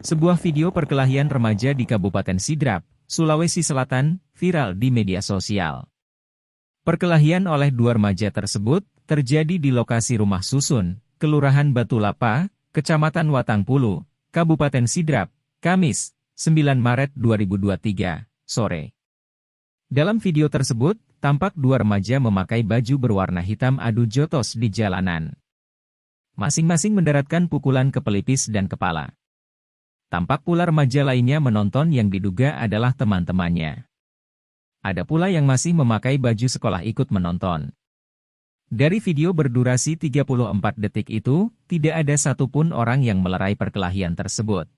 Sebuah video perkelahian remaja di Kabupaten Sidrap, Sulawesi Selatan, viral di media sosial. Perkelahian oleh dua remaja tersebut terjadi di lokasi rumah susun, Kelurahan Batu Lapa, Kecamatan Watangpulu, Kabupaten Sidrap, Kamis, 9 Maret 2023, sore. Dalam video tersebut, tampak dua remaja memakai baju berwarna hitam adu jotos di jalanan. Masing-masing mendaratkan pukulan ke pelipis dan kepala. Tampak pula remaja lainnya menonton yang diduga adalah teman-temannya. Ada pula yang masih memakai baju sekolah ikut menonton. Dari video berdurasi 34 detik itu, tidak ada satupun orang yang melerai perkelahian tersebut.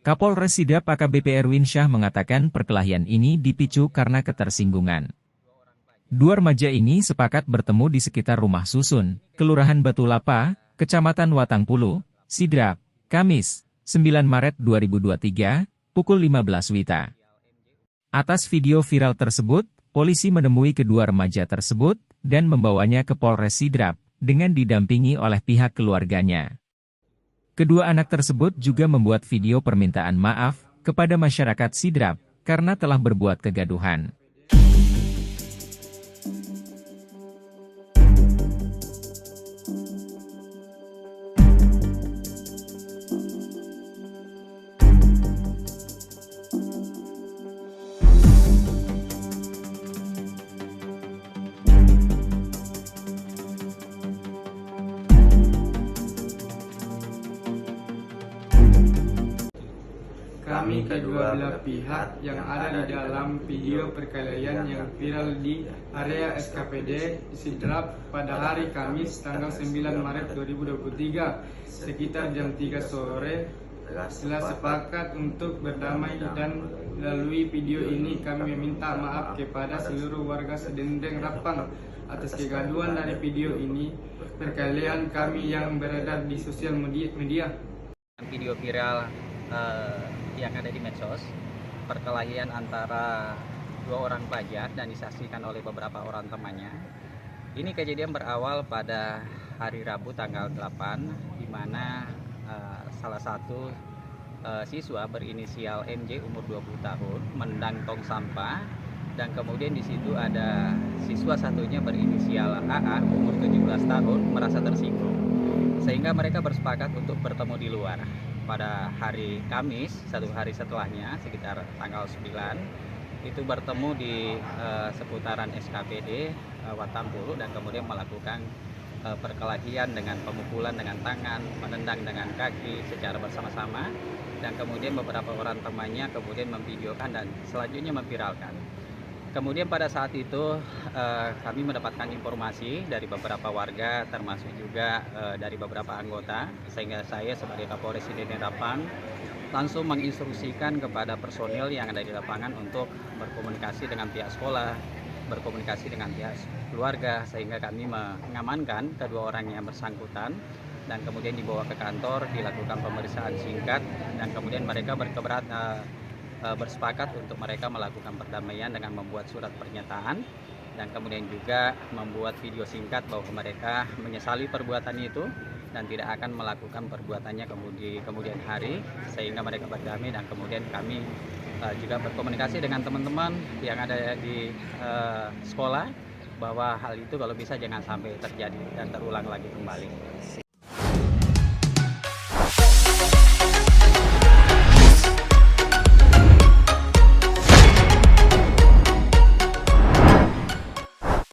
Kapolres Sidrap AKBP Erwin Syah mengatakan perkelahian ini dipicu karena ketersinggungan. Dua remaja ini sepakat bertemu di sekitar rumah susun, Kelurahan Batu Lapa, Kecamatan Watangpulu, Sidrap, Kamis, 9 Maret 2023, pukul 15 WITA. Atas video viral tersebut, polisi menemui kedua remaja tersebut dan membawanya ke Polres Sidrap dengan didampingi oleh pihak keluarganya. Kedua anak tersebut juga membuat video permintaan maaf kepada masyarakat Sidrap karena telah berbuat kegaduhan. Kami kedua belah pihak yang ada di dalam video perkelahian yang viral di area SKPD Sidrap pada hari Kamis tanggal 9 Maret 2023 sekitar jam 3 sore telah sepakat untuk berdamai, dan melalui video ini kami meminta maaf kepada seluruh warga Sedendeng Rapang atas kegaduhan dari video ini perkelahian kami yang beredar di sosial media. Video viral yang ada di medsos, perkelahian antara dua orang pelajar dan disaksikan oleh beberapa orang temannya. Ini kejadian berawal pada hari Rabu tanggal 8, di mana salah satu siswa berinisial MJ umur 20 tahun menendang tong sampah, dan kemudian di situ ada siswa satunya berinisial AA umur 17 tahun merasa tersinggung, sehingga mereka bersepakat untuk bertemu di luar. Pada hari Kamis, satu hari setelahnya, sekitar tanggal 9, itu bertemu di seputaran SKPD Watangpulu dan kemudian melakukan perkelahian dengan pemukulan dengan tangan, menendang dengan kaki secara bersama-sama, dan kemudian beberapa orang temannya kemudian memvideokan dan selanjutnya memviralkan. Kemudian pada saat itu kami mendapatkan informasi dari beberapa warga, termasuk juga dari beberapa anggota, sehingga saya sebagai Kapolres Sedendeng Rapang langsung menginstruksikan kepada personil yang ada di lapangan untuk berkomunikasi dengan pihak sekolah, berkomunikasi dengan pihak keluarga, sehingga kami mengamankan kedua orang yang bersangkutan dan kemudian dibawa ke kantor, dilakukan pemeriksaan singkat, dan kemudian mereka bersepakat untuk mereka melakukan perdamaian dengan membuat surat pernyataan dan kemudian juga membuat video singkat bahwa mereka menyesali perbuatan itu dan tidak akan melakukan perbuatannya kemudian hari, sehingga mereka berdamai. Dan kemudian kami juga berkomunikasi dengan teman-teman yang ada di sekolah bahwa hal itu kalau bisa jangan sampai terjadi dan terulang lagi kembali.